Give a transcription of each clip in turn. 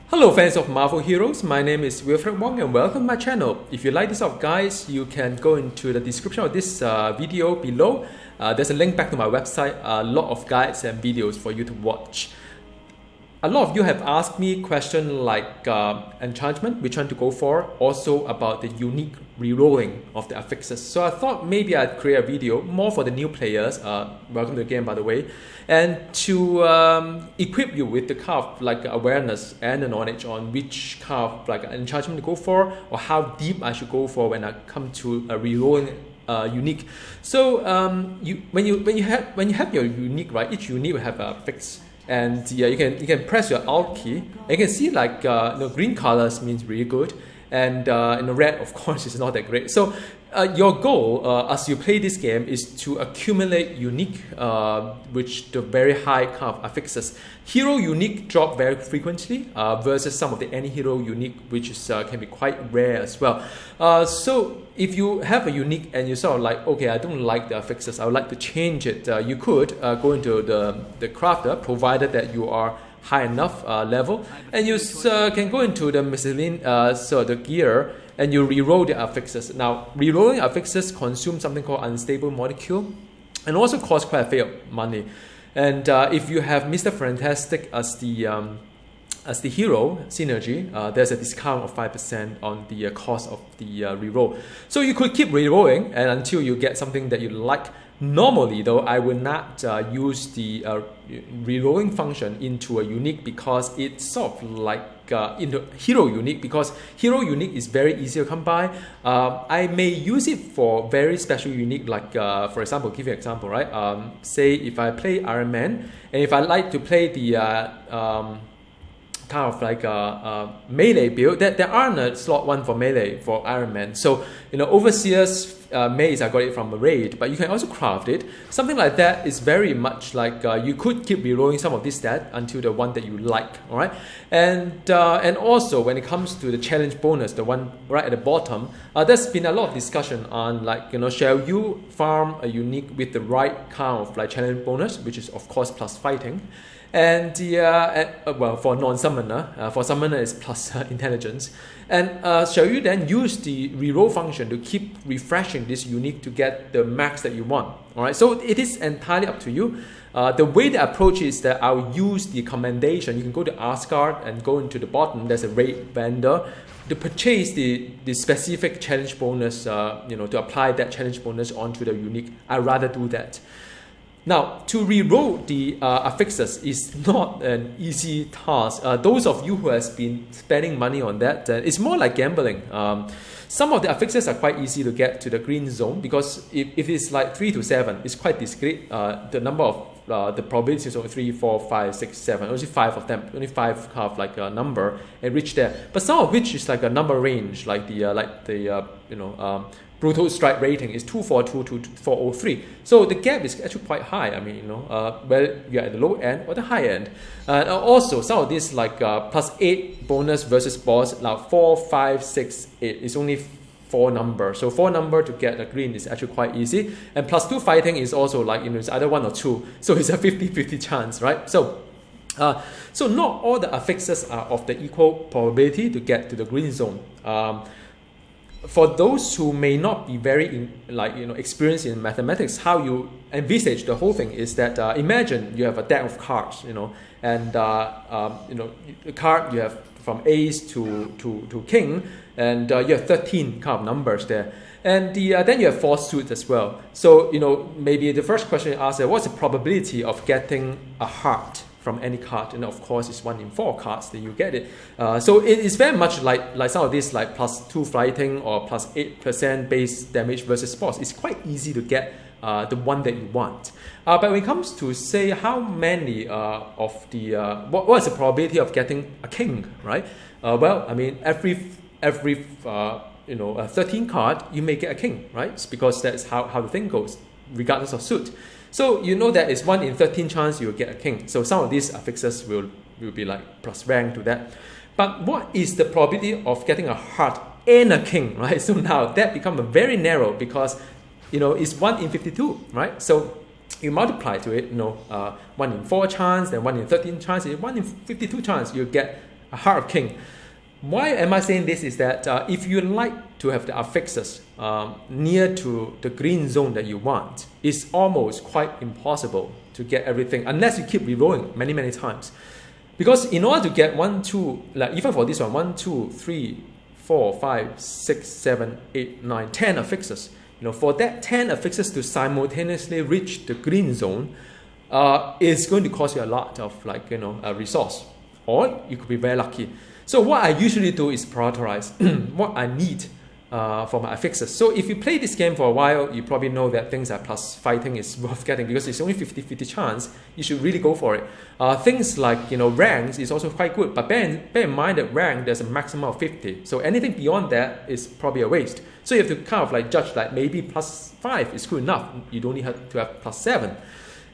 Hello fans of Marvel Heroes, my name is Wilfred Wong and welcome to my channel. If you like this sort of guys, you can go into the description of this video below. There's a link back to my website, a lot of guides and videos for you to watch. A lot of you have asked me questions like Enchantment, which one to go for, also about the unique rerolling of the affixes. So I thought maybe I'd create a video more for the new players, welcome to the game by the way, and to equip you with the kind of like awareness and the knowledge on which kind of like enchantment to go for, or how deep I should go for when I come to a rerolling unique. So when you have your unique, right, each unique will have a fix. And you can press your Alt key, and you can see like green colors means really good, and red of course is not that great. So your goal as you play this game is to accumulate unique, which the very high kind of affixes. Hero unique drop very frequently versus some of the anti-hero unique, which is can be quite rare as well. So if you have a unique and you sort of like, okay, I don't like the affixes, I would like to change it, you could go into the crafter, provided that you are high enough level, and you can go into the miscellaneous, so the gear, and you reroll the affixes. Now, rerolling affixes consume something called unstable molecule, and also cost quite a fair money. And if you have Mr. Fantastic as the hero synergy, there's a discount of 5% on the cost of the reroll. So you could keep rerolling and until you get something that you like. Normally though, I will not use the rerolling function into a unique, because it's sort of like into hero unique, because hero unique is very easy to come by. I may use it for very special unique, like for example, give you an example, right? Say if I play Iron Man, and if I like to play the kind of like a melee build, that there aren't a slot one for melee for Iron Man. So Overseer's maze, I got it from a raid, but you can also craft it. Something like that is very much like you could keep rerolling some of this stat until the one that you like, all right? And also when it comes to the challenge bonus, the one right at the bottom, there's been a lot of discussion on like, shall you farm a unique with the right kind of like challenge bonus, which is of course plus fighting. And well, for non-summoner, for summoner is plus intelligence. And shall you then use the reroll function to keep refreshing this unique to get the max that you want? All right, so it is entirely up to you. The way the approach is that I'll use the commendation. You can go to Asgard and go into the bottom. There's a raid vendor to purchase the specific challenge bonus. To apply that challenge bonus onto the unique. I'd rather do that. Now, to reroll the affixes is not an easy task. Those of you who has been spending money on that, it's more like gambling. Some of the affixes are quite easy to get to the green zone, because if it's like 3 to 7, it's quite discrete. The number of the probability is only 3, 4, 5, 6, 7. Only 5 of them. Only 5 kind of like a number and reach there. But some of which is like a number range, like the brutal strike rating is 242 to 403. So the gap is actually quite high. I mean, whether you're at the low end or the high end. Also, some of these like plus 8 bonus versus boss. Now 4, 5, 6, 8 is only 4 number. So 4 number to get a green is actually quite easy. And plus 2 fighting is also like, it's either 1 or 2. So it's a 50-50 chance, right? So not all the affixes are of the equal probability to get to the green zone. For those who may not be very experienced in mathematics, how you envisage the whole thing is that imagine you have a deck of cards, and the card you have from ace to king, and you have 13 kind of numbers there, and then you have 4 suits as well. So maybe the first question you ask is, what's the probability of getting a heart from any card? And of course it's 1 in 4 cards that you get it. So it is very much like some of these like plus 2 fighting or plus 8% base damage versus boss. It's quite easy to get the one that you want. But when it comes to say how many of the what is the probability of getting a king, right? Well, I mean every 13 card you may get a king, right? It's because that's how the thing goes, regardless of suit. So that is 1 in 13 chance you will get a king. So some of these affixes will be like plus rank to that. But what is the probability of getting a heart and a king, right? So now that becomes very narrow, because it's 1 in 52, right? So you multiply to it, 1 in 4 chance, then 1 in 13 chance, 1 in 52 chance you get a Heart King. Why am I saying this is that if you like to have the affixes near to the green zone that you want, it's almost quite impossible to get everything unless you keep rerolling many times. Because in order to get 1, 2, like even for this one, 1, 2, 3, 4, 5, 6, 7, 8, 9, 10 affixes, for that 10 affixes to simultaneously reach the green zone, it's going to cost you a lot of a resource, or you could be very lucky. So what I usually do is prioritize what I need for my affixes. So if you play this game for a while, you probably know that things like plus fighting is worth getting because it's only 50-50 chance. You should really go for it. Things like ranks is also quite good, but bear in mind that rank there's a maximum of 50. So anything beyond that is probably a waste. So you have to kind of judge maybe plus 5 is good enough. You don't need to have plus 7.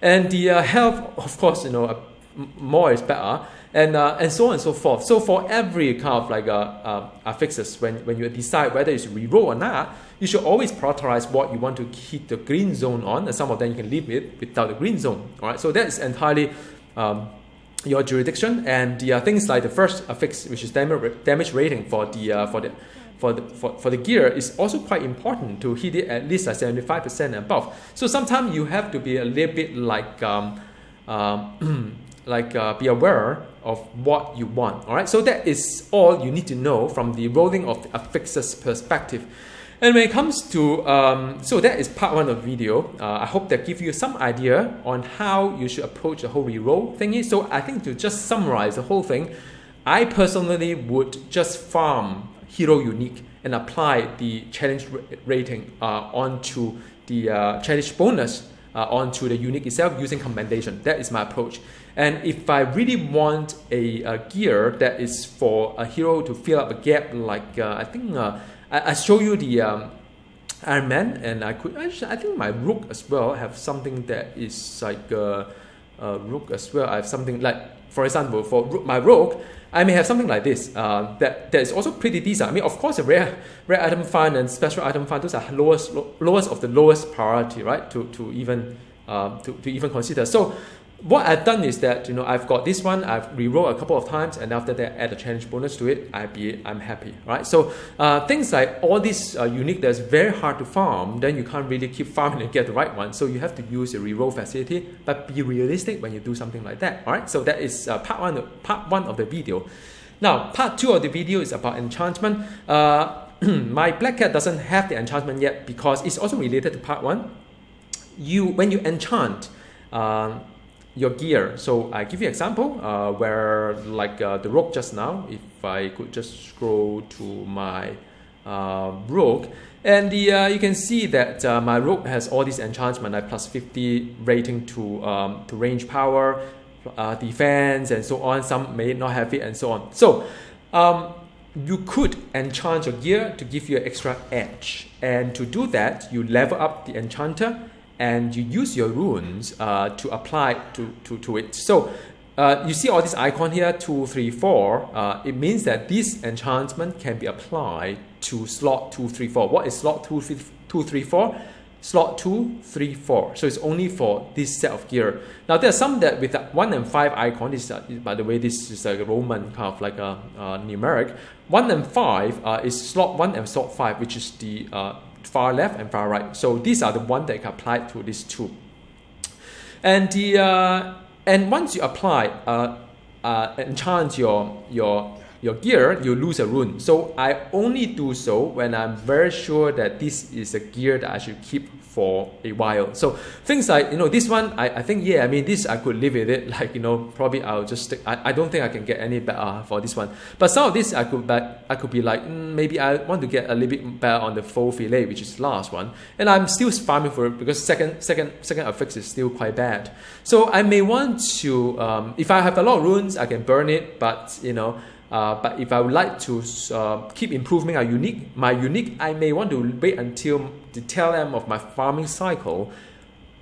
And the health, of course, more is better, and so on and so forth. So for every kind of affixes, when you decide whether you should reroll or not, you should always prioritize what you want to hit the green zone on, and some of them you can leave it without the green zone. All right, so that's entirely your jurisdiction. And the things like the first affix, which is damage rating for the gear, is also quite important to hit it at least 75% and above. So sometimes you have to be a little bit be aware of what you want. All right, so that is all you need to know from the rolling of the affixes perspective. And when it comes to so that is part 1 of the video. I hope that gives you some idea on how you should approach the whole reroll thingy. So I think to just summarize the whole thing, I personally would just farm hero unique and apply the challenge rating onto the challenge bonus onto the unique itself using commendation. That is my approach. And if I really want a gear that is for a hero to fill up a gap, I think I show you the Iron Man, and I think my Rook as well have something that is like Rook as well. I have something for example, for my Rogue, I may have something like this that is also pretty decent. I mean, of course, a rare item find and special item find, those are lowest of the lowest priority, right? To even consider. So what I've done is that I've got this one, I've rerolled a couple of times, and after that add a challenge bonus to it. I'm happy, right? So things like all these unique that's very hard to farm, then you can't really keep farming and get the right one. So you have to use a reroll facility, but be realistic when you do something like that. All right. So that is part one of the video. Now part 2 of the video is about enchantment. My Black Cat doesn't have the enchantment yet because it's also related to part 1. When you enchant your gear. So I give you an example where the Rogue just now, if I could just scroll to my Rogue, and you can see that my Rogue has all these enchantment, like plus 50 rating to range power, defense, and so on. Some may not have it, and so on. So you could enchant your gear to give you an extra edge, and to do that, you level up the enchanter and you use your runes to apply to it. So you see all this icon here, 2, 3, 4. It means that this enchantment can be applied to slot 2, 3, 4. What is slot 2, 3, 4? Slot 2, 3, 4. So it's only for this set of gear. Now there are some that with 1 and 5 icon. This by the way, this is a Roman kind of like a numeric. 1 and 5 is slot 1 and slot 5, which is the far left and far right. So these are the ones that can apply to these two. And and once you apply enchant your gear, you lose a rune. So I only do so when I'm very sure that this is a gear that I should keep for a while. So things like this one, I think this I could live with it. Probably I'll just stick. I don't think I can get any better for this one. But some of this I could be like maybe I want to get a little bit better on the faux fillet, which is the last one, and I'm still farming for it because second affix is still quite bad. So I may want to if I have a lot of runes, I can burn it, but but if I would like to keep improving my unique, I may want to wait until the tail end of my farming cycle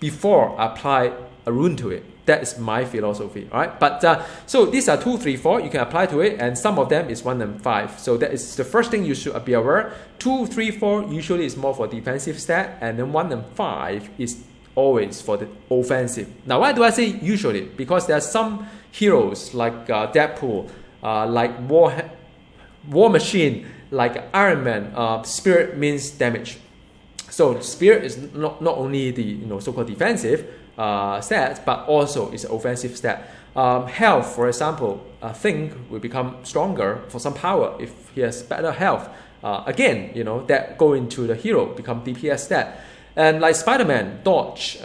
before I apply a rune to it. That is my philosophy, all right? But so these are 2, 3, 4. You can apply to it, and some of them is 1 and 5. So that is the first thing you should be aware. 2, 3, 4 usually is more for defensive stat, and then 1 and 5 is always for the offensive. Now, why do I say usually? Because there are some heroes like Deadpool, like War Machine, like Iron Man, Spirit means damage. So Spirit is not only the so-called defensive stat, but also it's an offensive stat. Health, for example, Think will become stronger for some power if he has better health. Again, that go into the hero, become DPS stat. And like Spider-Man, dodge,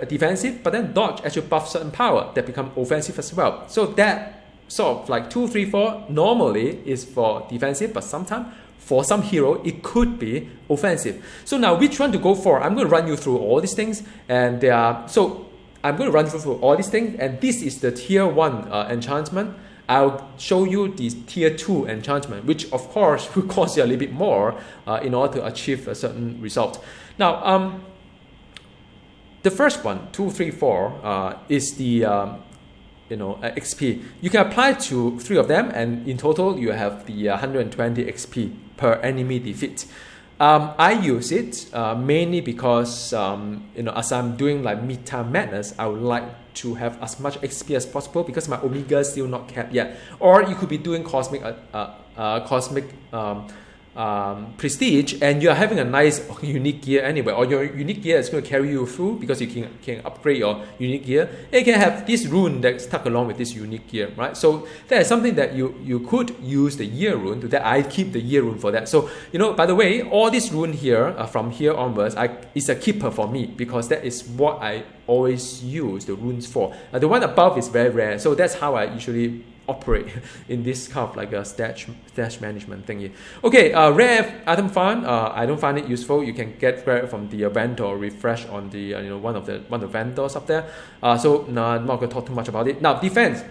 defensive, but then dodge actually buffs certain power that become offensive as well. So that sort of like 2, 3, 4 normally is for defensive, but sometimes for some hero it could be offensive. So now which one to go for? I'm going to run you through all these things, and so I'm going to run through all these things, and this is the tier 1 enchantment. I'll show you the tier 2 enchantment, which of course will cost you a little bit more in order to achieve a certain result. Now, the first one, 2, 3, 4, is the XP. You can apply to 3 of them, and in total you have the 120 XP per enemy defeat. I use it mainly because as I'm doing like mid-time madness, I would like to have as much XP as possible because my Omega is still not capped yet. Or you could be doing cosmic prestige, and you're having a nice unique gear anyway, or your unique gear is going to carry you through because you can upgrade your unique gear. And you can have this rune that's stuck along with this unique gear, right? So that is something that you could use the year rune to that. I keep the year rune for that. So by the way, all this rune here from here onwards is a keeper for me because that is what I always use the runes for. The one above is very rare, so that's how I usually operate in this kind of like a stash management thingy. Okay, rare item farm. I don't find it useful. You can get rare from the vendor or refresh on the one of the vendors up there. So no, I'm not going to talk too much about it. Now defense.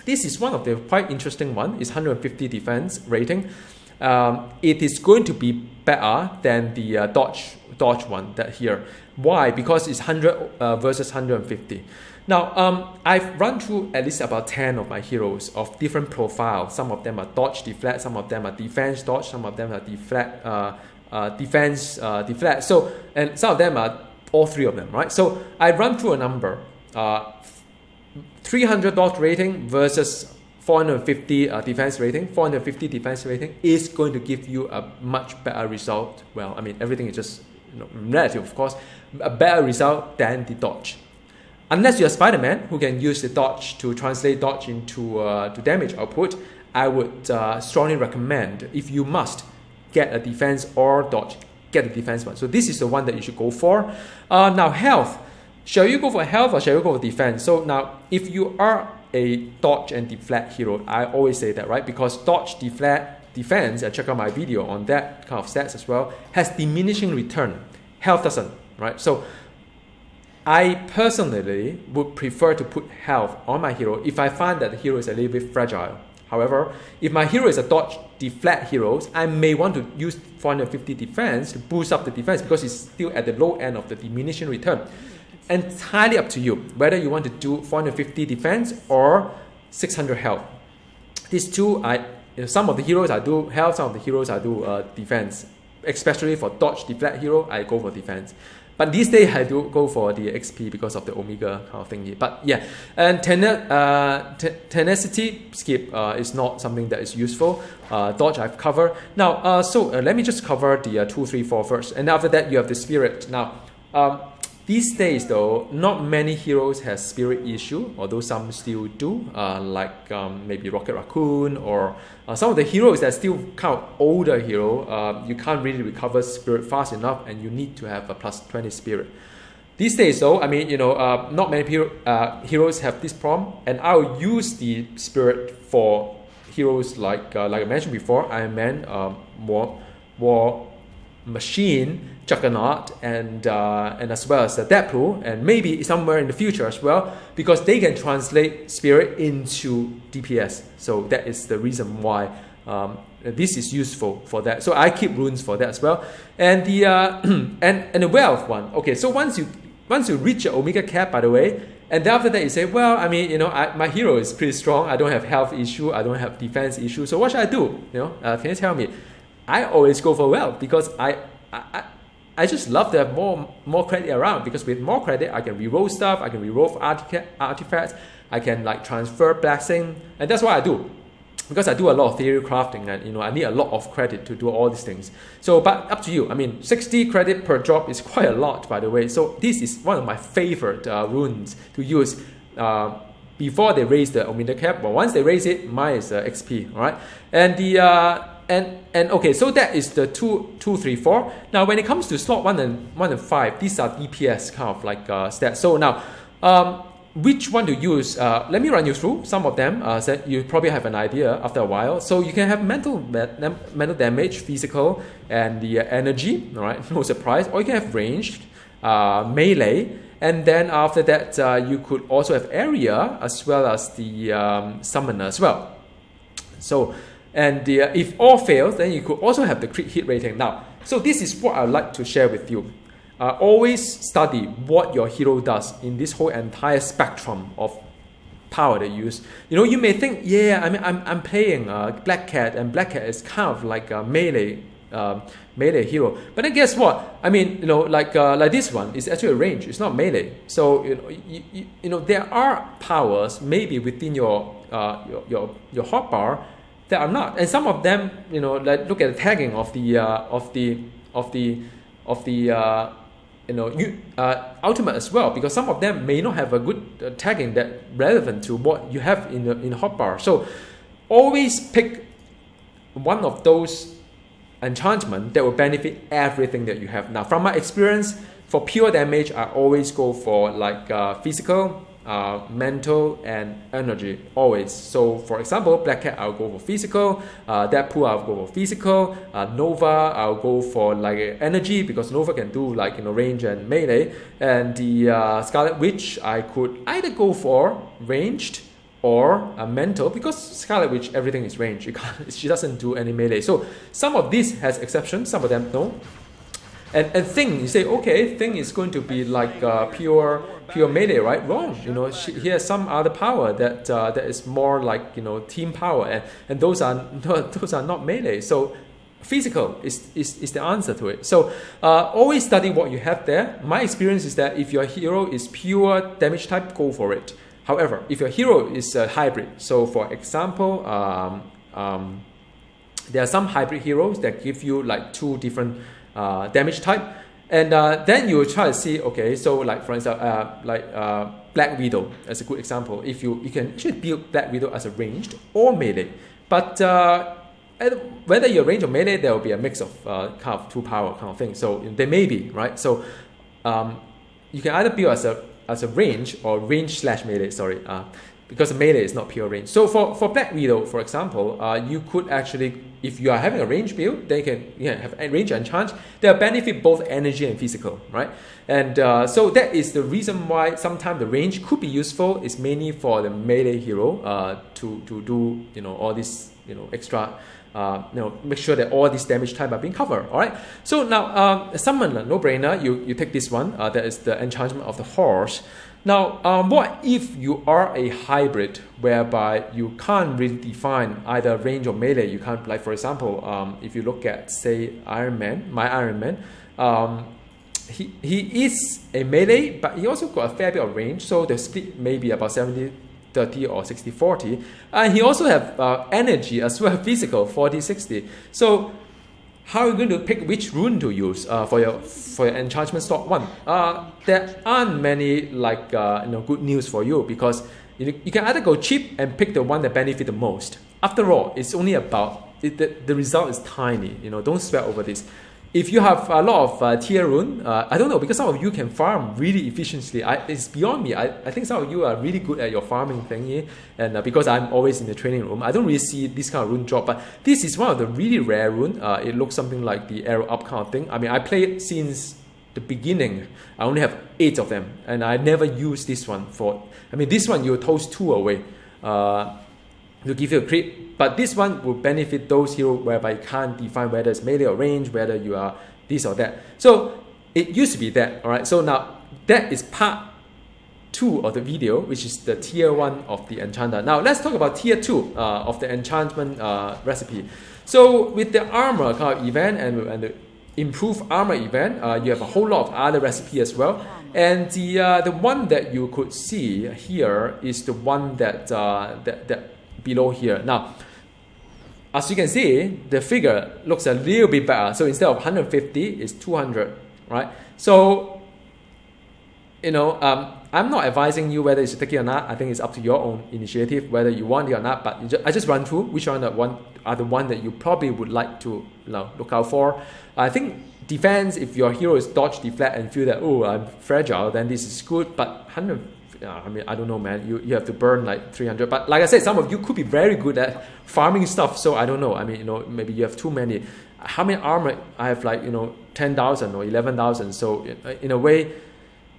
This is one of the quite interesting one. It's 150 defense rating. It is going to be better than the dodge one that here. Why? Because it's 100 versus 150. Now, I've run through at least about 10 of my heroes of different profiles. Some of them are dodge deflect, some of them are defense dodge, some of them are deflect, defense deflect. So, and some of them are all 3 of them, right? So I run through a number, 300 dodge rating versus 450 defense rating. 450 defense rating is going to give you a much better result. Well, I mean, everything is just relative, of course. A better result than the dodge. Unless you're Spider-Man, who can use the dodge to translate dodge into to damage output, I would strongly recommend, if you must, get a defense or dodge, get the defense one. So this is the one that you should go for. Now health. Shall you go for health or shall you go for defense? So now, if you are a dodge and deflect hero, I always say that, right? Because dodge, deflect, defense, and check out my video on that kind of stats as well, has diminishing return. Health doesn't, right? So I personally would prefer to put health on my hero if I find that the hero is a little bit fragile. However, if my hero is a dodge deflect hero, I may want to use 450 defense to boost up the defense because it's still at the low end of the diminishing return. Entirely up to you whether you want to do 450 defense or 600 health. These two, some of the heroes I do health, some of the heroes I do defense. Especially for dodge deflect hero, I go for defense. But these days I do go for the XP because of the Omega kind of thingy. But yeah, and tenacity skip is not something that is useful. Dodge I've covered. Now, let me just cover the 2, 3, 4 first. And after that, you have the spirit. Now, these days though, not many heroes has spirit issue, although some still do, like maybe Rocket Raccoon or some of the heroes that still kind of older hero, you can't really recover spirit fast enough and you need to have a plus 20 spirit. These days though, I mean, not many heroes have this problem, and I'll use the spirit for heroes like I mentioned before, Iron Man, War Machine, Juggernaut, and as well as the Deadpool, and maybe somewhere in the future as well, because they can translate spirit into DPS. So that is the reason why this is useful for that. So I keep runes for that as well. And the and the wealth one. Okay, so once you reach your Omega cap, by the way, and then after that you say, well, I mean, my hero is pretty strong. I don't have health issue. I don't have defense issue. So what should I do? Can you tell me? I always go for wealth because I just love to have more credit around, because with more credit I can reroll stuff, I can reroll for artifacts, I can like transfer blessing, and that's what I do. because I do a lot of theory crafting, and I need a lot of credit to do all these things. So, but up to you. I mean, 60 credit per drop is quite a lot, by the way. So this is one of my favorite runes to use before they raise the Omega cap. But once they raise it, mine is XP. All right, and the and okay, so that is the 2, 3, 4. Now, when it comes to slot 1 and 5, these are DPS kind of like stats. So now, which one to use? Let me run you through some of them. So you probably have an idea after a while. So you can have mental damage, physical, and the energy. All right, no surprise. Or you can have ranged, melee, and then after that, you could also have area as well as the summoner as well. So. And if all fails, then you could also have the crit hit rating. Now, so this is what I'd like to share with you. Always study what your hero does in this whole entire spectrum of power they use. You may think, yeah, I mean, I'm playing Black Cat, and Black Cat is kind of like a melee hero. But then guess what? I mean, like this one is actually a range. It's not melee. So there are powers maybe within your hotbar that are not, and some of them, like look at the tagging of the ultimate as well, because some of them may not have a good tagging that relevant to what you have in hotbar. So always pick one of those enchantment that will benefit everything that you have. Now, from my experience, for pure damage, I always go for like physical, mental, and energy, always. So for example, Black Cat, I'll go for physical, Deadpool, I'll go for physical, Nova, I'll go for like energy, because Nova can do like range and melee, and the Scarlet Witch, I could either go for ranged or mental, because Scarlet Witch, everything is range. She doesn't do any melee. So some of these has exceptions, some of them no. And Thing, you say, okay, Thing is going to be like pure melee, right? Wrong. He has some other power that is more like team power, and those are not melee. So physical is the answer to it. So always study what you have there. My experience is that if your hero is pure damage type, go for it. However, if your hero is a hybrid, so for example, there are some hybrid heroes that give you like 2 different damage type, and then you will try to see, okay, so like for instance, Black Widow as a good example. If you can actually build Black Widow as a ranged or melee, but whether you're range or melee, there will be a mix of kind of 2 power kind of thing. So they may be right. So you can either build as a range or range / melee. Sorry, because melee is not pure range. So for Black Widow, for example, you could actually, if you are having a range build, they can have a range enchant. They'll benefit both energy and physical, right? And so that is the reason why sometimes the range could be useful. It's mainly for the melee hero to do all this extra. Make sure that all these damage type are being covered. All right. So now, summoner, no brainer. You take this one. That is the enchantment of the horse. Now, what if you are a hybrid whereby you can't really define either range or melee? You can't, like for example, if you look at say Iron Man, my Iron Man, he is a melee, but he also got a fair bit of range. So the split may be about 70-30 or 60-40, and he also have energy as well, physical 40-60. So how are you going to pick which rune to use for your enchantment slot 1? There aren't many like good news for you, because you can either go cheap and pick the one that benefit the most. After all, it's only about the result is tiny. Don't sweat over this. If you have a lot of tier rune, I don't know, because some of you can farm really efficiently. It's beyond me. I think some of you are really good at your farming thingy, and because I'm always in the training room, I don't really see this kind of rune drop. But this is one of the really rare rune. It looks something like the arrow up kind of thing. I mean, I played since the beginning. I only have 8 of them, and I never use this one for. I mean, this one you toast 2 away to give you a crit. But this one will benefit those heroes whereby you can't define whether it's melee or range, whether you are this or that. So it used to be that, all right? So now that is part 2 of the video, which is the tier 1 of the enchanter. Now let's talk about tier 2 of the enchantment recipe. So with the armor kind of event and the improved armor event, you have a whole lot of other recipe as well. And the one that you could see here is the one that below here. Now, as you can see, the figure looks a little bit better. So instead of 150, it's 200, right? So, you know, I'm not advising you whether you should take it or not. I think it's up to your own initiative, whether you want it or not. But I just run through which one are the one that you probably would like to, you know, look out for. I think defense, if your hero is dodge, deflect, and feel that, oh, I'm fragile, then this is good. But 100, I mean, I don't know, man. You have to burn like 300. But like I said, some of you could be very good at farming stuff. So I don't know. I mean, you know, maybe you have too many. How many armor? I have like, you know, 10,000 or 11,000. So in a way,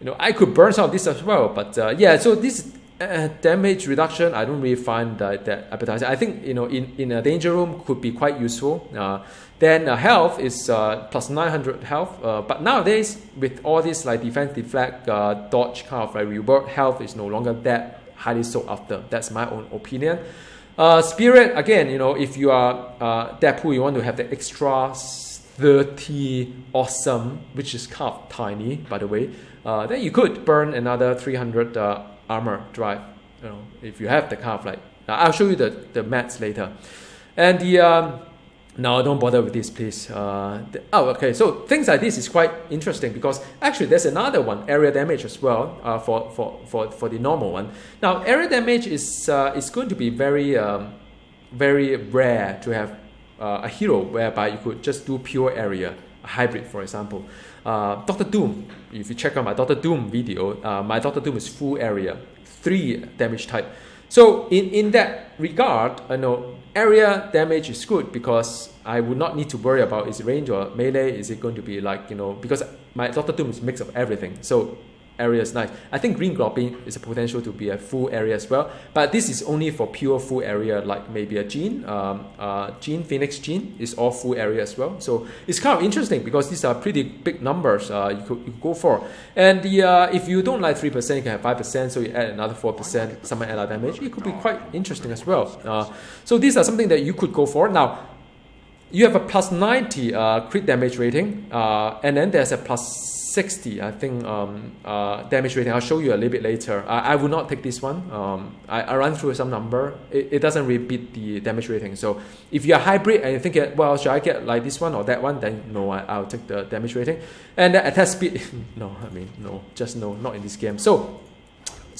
you know, I could burn some of this as well. But yeah, so this damage reduction, I don't really find that appetizing. I think, you know, in a danger room could be quite useful. Then health is plus 900 health. But nowadays, with all this like defense, deflect, dodge kind of like reward, health is no longer that highly sought after. That's my own opinion. Spirit, again, you know, if you are Deadpool, you want to have the extra 30 awesome, which is kind of tiny, by the way. Then you could burn another 300 armor drive, you know, if you have the kind of like. I'll show you the mats later. And the no, don't bother with this, please. Okay, so things like this is quite interesting because actually there's another one, area damage as well, for the normal one. Now, area damage is going to be very very rare to have a hero whereby you could just do pure area, a hybrid, for example. Dr. Doom, if you check out my Dr. Doom video, my Dr. Doom is full area, 3 damage type. So in that regard, I know area damage is good because I would not need to worry about is it range or melee, is it going to be like, you know, because my Dr. Doom is a mix of everything. So area is nice. I think Green Goblin is a potential to be a full area as well, but this is only for pure full area, like maybe a Jean, Phoenix Jean is all full area as well. So it's kind of interesting because these are pretty big numbers you could go for. And the if you don't like 3%, you can have 5%, so you add another 4% summon ally damage. It could be quite interesting as well. So these are something that you could go for. Now, you have a plus 90 crit damage rating, and then there's a plus 60, I think, damage rating. I'll show you a little bit later. I will not take this one. I run through some number. It doesn't really beat the damage rating. So if you're hybrid and you think, well, should I get like this one or that one? Then no, I'll take the damage rating. And the attack speed, no, I mean, no, just no, not in this game. So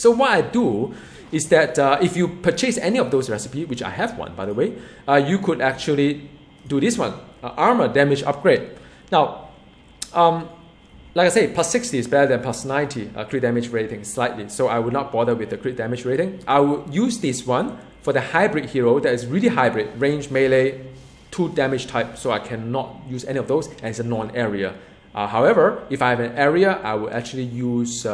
what I do is that if you purchase any of those recipes, which I have one, by the way, you could actually do this one, armor damage upgrade. Now, like I say, plus 60 is better than plus 90 crit damage rating slightly. So I would not bother with the crit damage rating. I will use this one for the hybrid hero that is really hybrid, range, melee, 2 damage type. So I cannot use any of those, and it's a non-area. However, if I have an area, I will actually use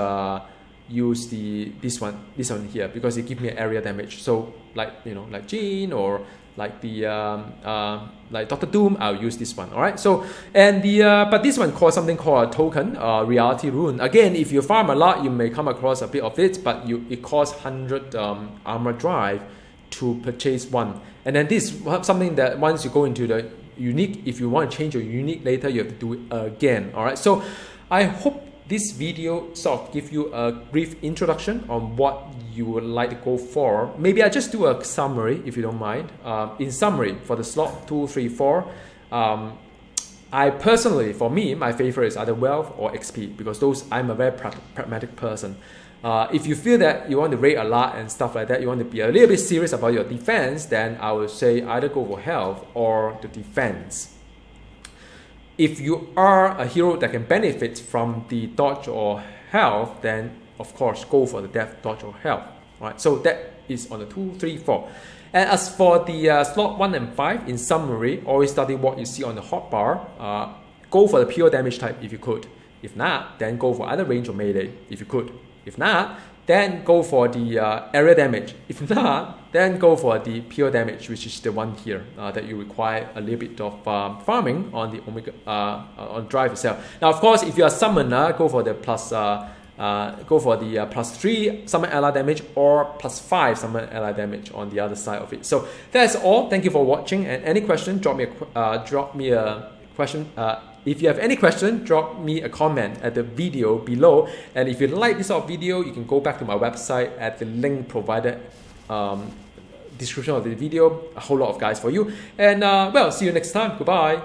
this one here because it gives me an area damage. So like, you know, like Jean or like the like Dr. Doom, I'll use this one. All right. So and the but this one calls something called a token, reality rune. Again, if you farm a lot, you may come across a bit of it, but it costs 100 armor drive to purchase one. And then this something that once you go into the unique, if you want to change your unique later, you have to do it again. All right. So I hope this video sort of give you a brief introduction on what you would like to go for. Maybe I just do a summary if you don't mind. In summary, for the slot 2, 3, 4, I personally, for me, my favorite is either wealth or XP because those, I'm a very pragmatic person. If you feel that you want to raid a lot and stuff like that, you want to be a little bit serious about your defense, then I would say either go for health or the defense. If you are a hero that can benefit from the dodge or health, then of course go for the death, dodge or health. All right, so that is on the 2, 3, 4. And as for the slot 1 and 5, in summary, always study what you see on the hotbar. Go for the pure damage type if you could. If not, then go for either range or melee if you could. If not, then go for the area damage. If not, then go for the pure damage, which is the one here that you require a little bit of farming on the Omega on drive itself. Now, of course, if you are a summoner, go for the plus plus 3 summon ally damage or plus 5 summon ally damage on the other side of it. So that's all. Thank you for watching. And any question, drop me a question. If you have any question, drop me a comment at the video below. And if you like this sort of video, you can go back to my website at the link provided description of the video a whole lot of guides for you. And well, see you next time. Goodbye.